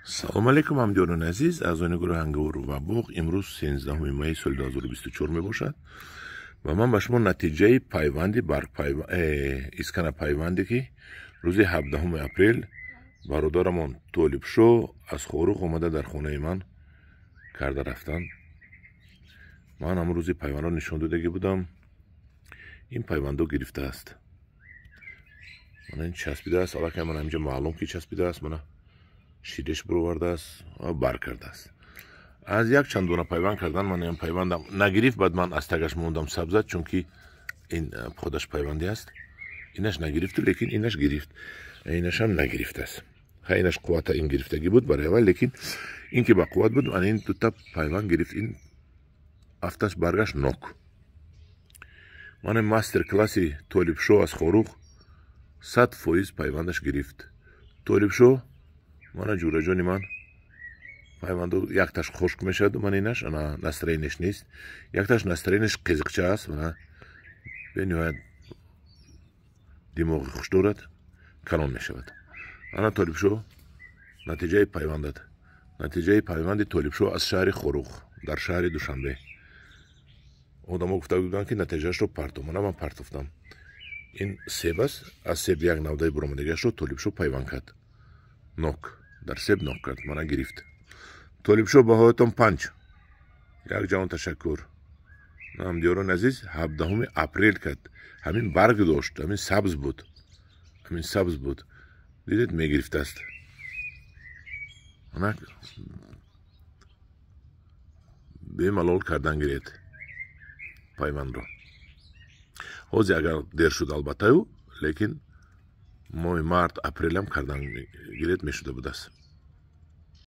салом алейкум ҳамҷонони азиз, аъзои гурӯҳи ҳангавуру ва буғ. Имрӯз 13 майи соли 2024 мебошад ва ман ба шумо натиҷаи пайванди искана пайванде ки рӯзи 17 апрел бародарамон Толибшо аз Хорух омада дар хонаи ман карда рафтанд. ман ҳамон рӯзи пайвандро нишон додагӣ будам. ин пайвандо гирифтааст, мана ин часпидааст. аллакай мана инҷа маълум ки часпидааст, мана шидеш буровардааст ва бар кардааст. аз як чанд дона пайванд кардан, ман ин пайвандам нагирифт, баъд ман аз тагаш мондам сабзад, чунки ин худаш пайванде аст. инаш нагирифту, лекин инаш гирифт, инашам нагирифтааст. ха инаш қуввата ин гирифтагӣ буд барои аввал, лекин ин ки ба қувват буд, ман ин дута пайванд гирифт. ин афташ баргашт нок. ман ин мастер класси Толибшо аз Хорух 100% пайвандаш гирифт. Толибшо мана ҷураҷони ман пайванду якташ хушк мешавад, ман инаш ана настроенеш нест, якташ настроенеш қизиқча аст, мана бениҳоят димоғи хуш дорад, калон мешавад. ана Толибшо натиҷаи пайвандат, натиҷаи пайванди Толибшо аз шаҳри Хорух дар шаҳри Душанбе. одамо гуфта буданд ки натиҷаашро партов, мана ман партофтам. ин себ аст, аз себ як навдаи буромадагиашро Толибшо пайванд кард, нок дар себ нок кард, мана гирифт. Толибшо ба ҳоятон 5. як ҷавон ташаккур. ҳамдиёрони азиз, 17 апрел кард. ҳамин барг дошт, ҳамин сабз буд. дидед, мегирифтааст. мана бемалол кардан гиред пайвандро. ҳозир агар дер шуд албаттаю, лекин моҳи март апрелам кардан гиред мешуда будааст.